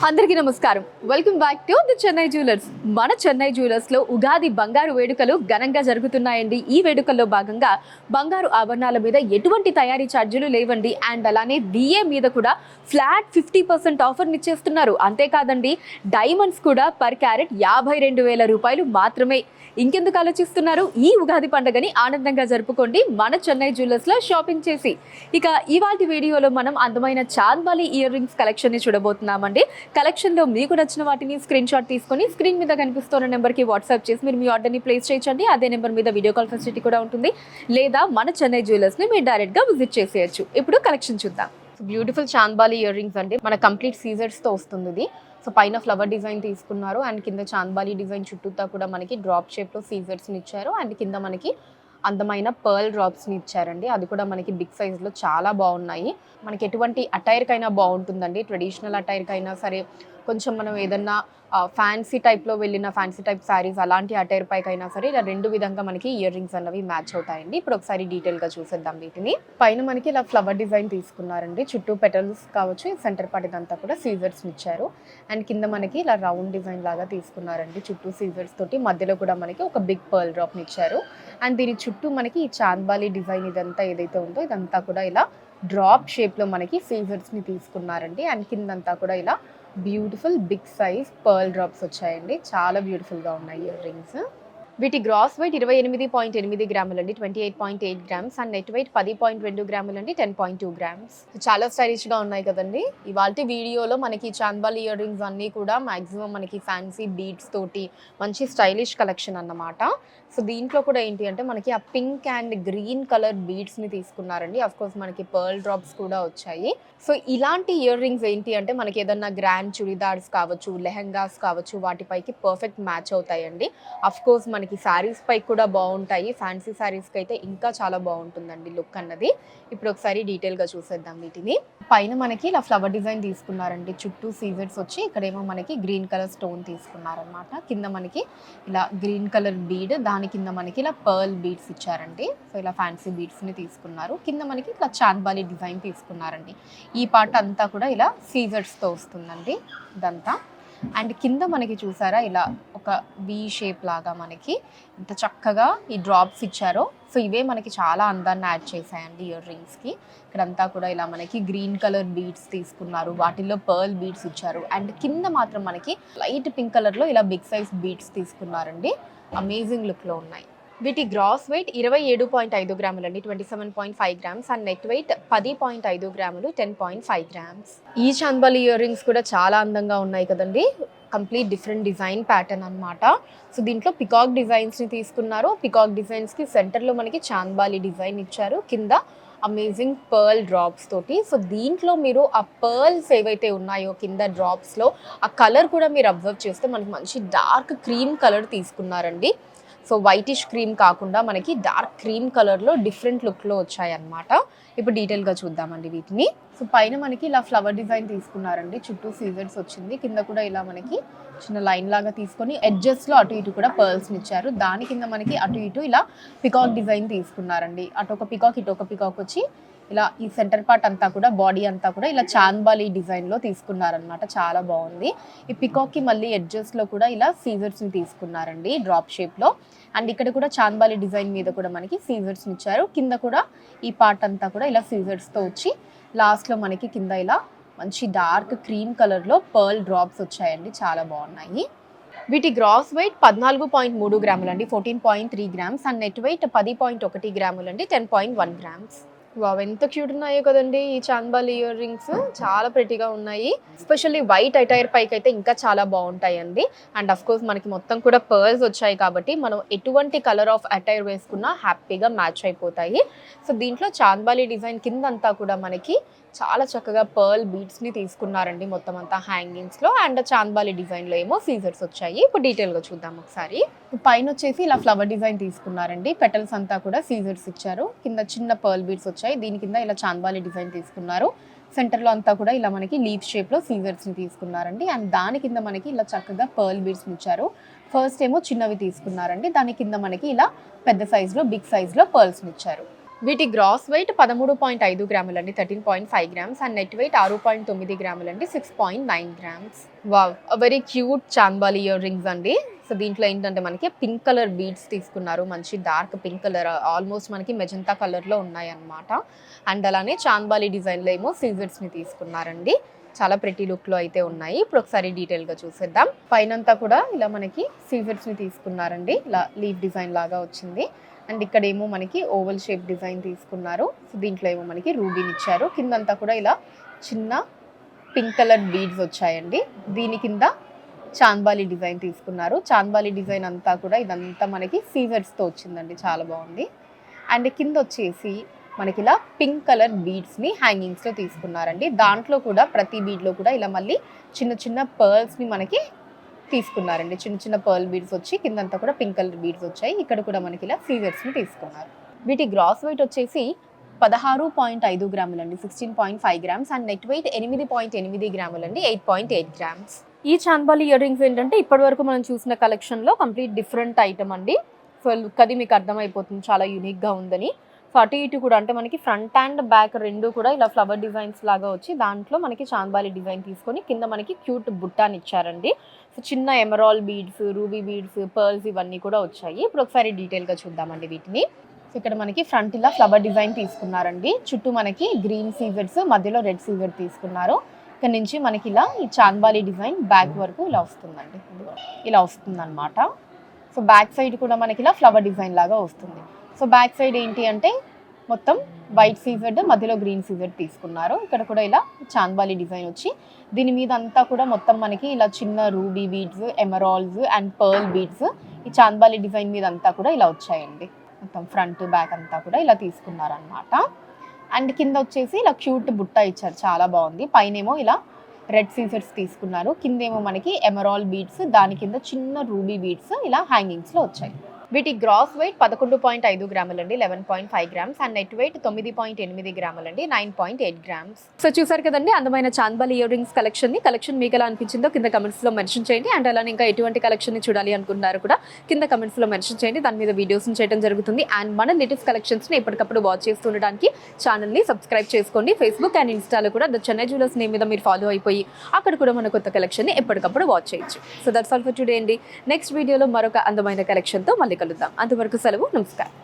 అందరికీ నమస్కారం. Welcome back to the Chennai jewellers. మన చెన్నై జ్యువెలర్స్ లో ఉగాది బంగారు వేడుకలు ఘనంగా జరుగుతున్నాయండి. ఈ వేడుకల్లో భాగంగా బంగారు ఆభరణాల మీద ఎటువంటి తయారీ ఛార్జీలు లేవండి. అండ్ అలానే విఏ మీద కూడా ఫ్లాట్ 50% ఆఫర్ని ఇచ్చేస్తున్నారు. అంతేకాదండి, డైమండ్స్ కూడా పర్ క్యారెట్ 52,000 రూపాయలు మాత్రమే. ఇంకెందుకు ఆలోచిస్తున్నారు? ఈ ఉగాది పండుగని ఆనందంగా జరుపుకోండి మన చెన్నై జ్యువెలర్స్ లో షాపింగ్ చేసి. ఇక ఇవాల్టి వీడియోలో మనం అందమైన చాంద్బాలి ఇయర్ రింగ్స్ కలెక్షన్ ని చూడబోతున్నామండి. కలెక్షన్ లో మీకు నచ్చిన వాటిని స్క్రీన్ షాట్ తీసుకొని స్క్రీన్ మీద కనిపిస్తున్న నెంబర్ కి వాట్సాప్ చేసి మీరు మీ ఆర్డర్ ని ప్లేస్ చేయొచ్చండి. అదే నెంబర్ మీద వీడియో కాల్ ఫెసిలిటీ కూడా ఉంటుంది. లేదా మన చెన్నై జ్యువెలర్స్ ని మీరు డైరెక్ట్ గా విజిట్ చేసేయచ్చు. ఇప్పుడు కలెక్షన్ చూద్దాం. బ్యూటిఫుల్ చాంద్బాలి ఇయర్ రింగ్స్ అండి. మన కంప్లీట్ సీజర్స్ తో వస్తుంది ఇది. సో పైన ఫ్లవర్ డిజైన్ తీసుకున్నారు అండ్ కింద చాంద్బాలి డిజైన్ చుట్టూతా కూడా మనకి డ్రాప్ షేప్లో సీజర్స్ని ఇచ్చారు. అండ్ కింద మనకి అందమైన పర్ల్ డ్రాప్స్ని ఇచ్చారండి. అది కూడా మనకి బిగ్ సైజ్లో చాలా బాగున్నాయి. మనకి ఎటువంటి అటైర్కైనా బాగుంటుందండి. ట్రెడిషనల్ అటైర్కైనా సరే, కొంచెం మనం ఏదన్నా ఫ్యాన్సీ టైప్లో వెళ్ళిన ఫ్యాన్సీ టైప్ శారీస్ అలాంటి అటైర్ పైకైనా సరే ఇలా రెండు విధంగా మనకి ఇయర్ రింగ్స్ అన్నవి మ్యాచ్ అవుతాయండి. ఇప్పుడు ఒకసారి డీటెయిల్గా చూసేద్దాం వీటిని. పైన మనకి ఇలా ఫ్లవర్ డిజైన్ తీసుకున్నారండి. చుట్టూ పెటల్స్ కావచ్చు, సెంటర్ పార్ట్ ఇదంతా కూడా సీజర్స్ని ఇచ్చారు. అండ్ కింద మనకి ఇలా రౌండ్ డిజైన్ లాగా తీసుకున్నారండి. చుట్టూ సీజర్స్ తోటి మధ్యలో కూడా మనకి ఒక బిగ్ పర్ల్ డ్రాప్ని ఇచ్చారు. అండ్ దీని చుట్టూ మనకి ఈ చాంద్బాలి డిజైన్ ఇదంతా ఏదైతే ఉందో ఇదంతా కూడా ఇలా డ్రాప్ షేప్లో మనకి సీజర్స్ని తీసుకున్నారండి. అండ్ కిందంతా కూడా ఇలా beautiful big size pearl drops వచ్చాయండి. చాలా బ్యూటిఫుల్గా ఉన్నాయి ఇయర్ రింగ్స్. వీటి గ్రాస్ వెయిట్ 28.8 గ్రాములు అండి, 28.8 గ్రామ్స్. అండ్ నెట్ వెయిట్ 10.2 గ్రాములు అండి, 10.2 గ్రామ్స్. చాలా స్టైలిష్గా ఉన్నాయి కదండి. ఇవాళ వీడియోలో మనకి చాంద్బాలి ఇయర్ రింగ్స్ అన్నీ కూడా మ్యాక్సిమం మనకి ఫ్యాన్సీ బీడ్స్ తోటి మంచి స్టైలిష్ కలెక్షన్ అన్నమాట. సో దీంట్లో కూడా ఏంటి అంటే మనకి ఆ పింక్ అండ్ గ్రీన్ కలర్ బీడ్స్ని తీసుకున్నారండి. అఫ్కోర్స్ మనకి పర్ల్ డ్రాప్స్ కూడా వచ్చాయి. సో ఇలాంటి ఇయర్ రింగ్స్ ఏంటి అంటే మనకి ఏదన్నా గ్రాండ్ చుడిదార్స్ కావచ్చు, లెహంగాస్ కావచ్చు, వాటిపైకి పర్ఫెక్ట్ మ్యాచ్ అవుతాయండి. అఫ్కోర్స్ మనకి శారీస్ పై కూడా బాగుంటాయి. ఫ్యాన్సీ శారీస్కి అయితే ఇంకా చాలా బాగుంటుందండి లుక్ అన్నది. ఇప్పుడు ఒకసారి డీటెయిల్గా చూసేద్దాం వీటిని. పైన మనకి ఇలా ఫ్లవర్ డిజైన్ తీసుకున్నారండి. చుట్టూ సీజర్స్ వచ్చి ఇక్కడేమో మనకి గ్రీన్ కలర్ స్టోన్ తీసుకున్నారనమాట. కింద మనకి ఇలా గ్రీన్ కలర్ బీడ్, దాని కింద మనకి ఇలా పర్ల్ బీడ్స్ ఇచ్చారండి. సో ఇలా ఫ్యాన్సీ బీడ్స్ని తీసుకున్నారు. కింద మనకి ఇలా చాంద్బాలి డిజైన్ తీసుకున్నారండి. ఈ పార్ట్ అంతా కూడా ఇలా సీజర్స్తో వస్తుందండి ఇదంతా. అండ్ కింద మనకి చూసారా ఇలా ఒక వి షేప్ లాగా మనకి ఇంత చక్కగా ఈ డ్రాప్స్ ఇచ్చారో. సో ఇవే మనకి చాలా అందాన్ని యాడ్ చేశాయండి ఇయర్ రింగ్స్కి. ఇక్కడంతా కూడా ఇలా మనకి గ్రీన్ కలర్ బీడ్స్ తీసుకున్నారు, వాటిల్లో పర్ల్ బీడ్స్ ఇచ్చారు. అండ్ కింద మాత్రం మనకి లైట్ పింక్ కలర్లో ఇలా బిగ్ సైజ్ బీడ్స్ తీసుకున్నారండి. అమేజింగ్ లుక్లో ఉన్నాయి. వీటి గ్రాస్ వెయిట్ 27.5 గ్రాములు అండి, 27.5 గ్రామ్స్. అండ్ నెట్ వెయిట్ 10.5 గ్రాములు, 10.5 గ్రామ్స్. ఈ చాంద్బాలి ఇయర్ రింగ్స్ కూడా చాలా అందంగా ఉన్నాయి కదండి. కంప్లీట్ డిఫరెంట్ డిజైన్ ప్యాటర్న్ అనమాట. సో దీంట్లో పికాక్ డిజైన్స్ని తీసుకున్నారు. పికాక్ డిజైన్స్కి సెంటర్లో మనకి చాంద్బాలి డిజైన్ ఇచ్చారు. కింద అమేజింగ్ పర్ల్ డ్రాప్స్ తోటి. సో దీంట్లో మీరు ఆ పర్ల్స్ ఏవైతే ఉన్నాయో కింద డ్రాప్స్లో ఆ కలర్ కూడా మీరు అబ్జర్వ్ చేస్తే మనకి మంచి డార్క్ క్రీమ్ కలర్ తీసుకున్నారండి. సో వైటిష్ క్రీమ్ కాకుండా మనకి డార్క్ క్రీమ్ కలర్లో డిఫరెంట్ లుక్లో వచ్చాయన్నమాట. ఇప్పుడు డీటెయిల్గా చూద్దామండి వీటిని. సో పైన మనకి ఇలా ఫ్లవర్ డిజైన్ తీసుకున్నారండి. చుట్టూ సీజర్స్ వచ్చింది. కింద కూడా ఇలా మనకి చిన్న లైన్ లాగా తీసుకొని ఎడ్జెస్లో అటు ఇటు కూడా పర్ల్స్ని ఇచ్చారు. దాని కింద మనకి అటు ఇటు ఇలా పికాక్ డిజైన్ తీసుకున్నారండి. అటు ఒక పికాక్ ఇటు ఒక పికాక్ వచ్చి ఇలా ఈ సెంటర్ పార్ట్ అంతా కూడా బాడీ అంతా కూడా ఇలా చాంద్బాలి డిజైన్లో తీసుకున్నారనమాట. చాలా బాగుంది. ఈ పికాక్కి మళ్ళీ ఎడ్జెస్లో కూడా ఇలా సీజర్స్ని తీసుకున్నారండి డ్రాప్ షేప్లో. అండ్ ఇక్కడ కూడా చాంద్బాలి డిజైన్ మీద కూడా మనకి సీజర్స్ని ఇచ్చారు. కింద కూడా ఈ పార్ట్ అంతా కూడా ఇలా సీజర్స్తో వచ్చి లాస్ట్లో మనకి కింద ఇలా మంచి డార్క్ క్రీమ్ కలర్లో పర్ల్ డ్రాప్స్ వచ్చాయండి. చాలా బాగున్నాయి. వీటి గ్రాస్ వెయిట్ 14.3 గ్రాములు అండి, 14.3 గ్రామ్స్. అండ్ నెట్ వెయిట్ 10.1 గ్రాములు అండి, 10.1 గ్రామ్స్. వావ్, ఎంత క్యూట్ ఉన్నాయో కదండి ఈ చాంద్బాలి ఇయర్ రింగ్స్. చాలా ప్రెటీగా ఉన్నాయి. ఎస్పెషల్లీ వైట్ అటైర్ పైకి అయితే ఇంకా చాలా బాగుంటాయండి. అండ్ అఫ్ కోర్స్ మనకి మొత్తం కూడా పర్ల్స్ వచ్చాయి కాబట్టి మనం ఎటువంటి కలర్ ఆఫ్ అటైర్ వేసుకున్నా హ్యాపీగా మ్యాచ్ అయిపోతాయి. సో దీంట్లో చాంద్బాలి డిజైన్ కిందంతా కూడా మనకి చాలా చక్కగా పర్ల్ బీడ్స్ని తీసుకున్నారండి మొత్తం అంతా హ్యాంగింగ్స్లో. అండ్ చాంద్బాలి డిజైన్లో ఏమో సీజర్స్ వచ్చాయి. ఇప్పుడు డీటెయిల్గా చూద్దాం ఒకసారి. పైన వచ్చేసి ఇలా ఫ్లవర్ డిజైన్ తీసుకున్నారండి. పెటల్స్ అంతా కూడా సీజర్స్ ఇచ్చారు. కింద చిన్న పర్ల్ బీడ్స్ వచ్చాయి. దీని కింద ఇలా చాంద్బాలి డిజైన్ తీసుకున్నారు. సెంటర్లో అంతా కూడా ఇలా మనకి లీఫ్ షేప్లో సీజర్స్ని తీసుకున్నారండి. అండ్ దాని కింద మనకి ఇలా చక్కగా పర్ల్ బీడ్స్ని ఇచ్చారు. ఫస్ట్ ఏమో చిన్నవి తీసుకున్నారండి. దాని కింద మనకి ఇలా పెద్ద సైజులో బిగ్ సైజులో పర్ల్స్ని ఇచ్చారు. వీటి గ్రాస్ వెయిట్ 13.5 గ్రాములు అండి, 13.5 గ్రామ్స్, అండ్ నెట్ వెయిట్ 6.9 గ్రాములు అండి, 6.9 grams. Wow, very cute chandbali ear rings అండి. సో దీంట్లో ఏంటంటే మనకి పింక్ కలర్ బీడ్స్ తీసుకున్నారు, మంచి డార్క్ పింక్ కలర్, ఆల్మోస్ట్ మనకి మెజంతా కలర్లో ఉన్నాయి అన్నమాట. అండ్ అలానే చాంబాలి డిజైన్లో ఏమో సీజర్స్ని తీసుకున్నారండి. చాలా ప్రెటీ లుక్లో అయితే ఉన్నాయి. ఇప్పుడు ఒకసారి డీటెయిల్గా చూసేద్దాం. పైనంతా కూడా ఇలా మనకి సీజర్స్ని తీసుకున్నారండి, ఇలా లీఫ్ డిజైన్ లాగా వచ్చింది. అండ్ ఇక్కడ ఏమో మనకి ఓవల్ షేప్ డిజైన్ తీసుకున్నారు. సో దీంట్లో ఏమో మనకి రూబీని ఇచ్చారు. కిందంతా కూడా ఇలా చిన్న పింక్ కలర్ బీడ్స్ వచ్చాయండి. దీని కింద చాంబాలి డిజైన్ తీసుకున్నారు. చాంబాలి డిజైన్ అంతా కూడా ఇదంతా మనకి సీజర్స్తో వచ్చిందండి, చాలా బాగుంది. అండ్ కింద వచ్చేసి మనకి ఇలా పింక్ కలర్ బీడ్స్ని హ్యాంగింగ్స్లో తీసుకున్నారండి. దాంట్లో కూడా ప్రతి బీడ్లో కూడా ఇలా మళ్ళీ చిన్న చిన్న పర్ల్స్ని మనకి తీసుకున్నారండి. చిన్న చిన్న పర్ల్ బీడ్స్ వచ్చి కిందంతా కూడా పింక్ కలర్ బీడ్స్ వచ్చాయి. ఇక్కడ కూడా మనకి ఇలా సీజర్స్ని తీసుకున్నారు. వీటి గ్రాస్ వెయిట్ వచ్చేసి 16.5 గ్రాములు అండి, 16.5 గ్రామ్స్, అండ్ నెట్ వెయిట్ 8.8 గ్రాములు అండి, 8.8 గ్రామ్స్. ఈ చాంబాలి ఇయర్ రింగ్స్ ఏంటంటే ఇప్పటివరకు మనం చూసిన కలెక్షన్లో కంప్లీట్ డిఫరెంట్ ఐటమ్ అండి. సో లుక్ అది మీకు అర్థమైపోతుంది, చాలా యూనిక్గా ఉందని. సో అటు ఇటు కూడా అంటే మనకి ఫ్రంట్ అండ్ బ్యాక్ రెండు కూడా ఇలా ఫ్లవర్ డిజైన్స్ లాగా వచ్చి దాంట్లో మనకి చాంబాలి డిజైన్ తీసుకొని కింద మనకి క్యూట్ బుట్టాని ఇచ్చారండి. సో చిన్న emerald beads, ruby beads, pearls ఇవన్నీ కూడా వచ్చాయి. ఇప్పుడు ఒకసారి డీటెయిల్గా చూద్దామండి వీటిని. సో ఇక్కడ మనకి ఫ్రంట్ ఇలా ఫ్లవర్ డిజైన్ తీసుకున్నారండి. చుట్టూ మనకి గ్రీన్ సీజర్స్, మధ్యలో రెడ్ సీజర్ తీసుకున్నారు. ఇక్కడ నుంచి మనకి ఇలా ఈ చాంబాలి డిజైన్ బ్యాక్ వరకు ఇలా వస్తుందండి, ఇలా వస్తుంది అనమాట. సో బ్యాక్ సైడ్ కూడా మనకి ఇలా ఫ్లవర్ డిజైన్ లాగా వస్తుంది. సో బ్యాక్ సైడ్ ఏంటి అంటే మొత్తం వైట్ సీజర్డ్, మధ్యలో గ్రీన్ సీజర్డ్ తీసుకున్నారు. ఇక్కడ కూడా ఇలా చాంబాలి డిజైన్ వచ్చి దీని మీద అంతా కూడా మొత్తం మనకి ఇలా చిన్న ruby beads, emeralds and pearl beads ఈ చాంబాలి డిజైన్ మీద అంతా కూడా ఇలా వచ్చాయండి. మొత్తం ఫ్రంట్ బ్యాక్ అంతా కూడా ఇలా తీసుకున్నారనమాట. అండ్ కింద వచ్చేసి ఇలా క్యూట్ బుట్ట ఇచ్చారు, చాలా బాగుంది. పైనేమో ఇలా రెడ్ సీజర్స్ తీసుకున్నారు, కిందేమో మనకి ఎమరాల్ బీడ్స్, దాని కింద చిన్న రూబీ బీడ్స్ ఇలా హ్యాంగింగ్స్లో వచ్చాయి. వీటి గ్రాస్ వెయిట్ 11.5 గ్రాములు అండి, 11.5 గ్రామ్స్, అండ్ నెట్ వెయిట్ 9.8 గ్రాములు అండి, 9.8 గ్రామ్స్. సో చూసారు కదండి అందమైన చాంబాలి ఇయర్ రింగ్స్ కలెక్షన్ మీకు ఎలా అనిపించిందో కింద కమెంట్స్లో మెన్షన్ చేయండి. అండ్ అలానే ఇంకా ఎటువంటి కలెక్షన్ని చూడాలి అనుకుంటున్నారు కూడా కింద కమెంట్స్లో మెన్షన్ చేయండి, దాని మీద వీడియోస్ని చేయడం జరుగుతుంది. అండ్ మన లేటెస్ట్ కలెక్షన్స్ని ఎప్పటికప్పుడు వాచ్ చేస్తూ ఉండడానికి ఛానల్ని సబ్స్క్రైబ్ చేసుకోండి. ఫేస్బుక్ అండ్ ఇన్స్టాలో కూడా ద చెన్నై జ్యువెలర్స్ నేమ్ మీద మీరు ఫాలో అయిపోయి అక్కడ కూడా మన కొత్త కలెక్షన్ని ఎప్పటికప్పుడు వాచ్ చేయొచ్చు. So that's all for today అండి. నెక్స్ట్ వీడియోలో మరొక అందమైన కలెక్షన్తో మళ్ళీ కలుద్దాం. అంతవరకు సెలవు, నమస్కారం.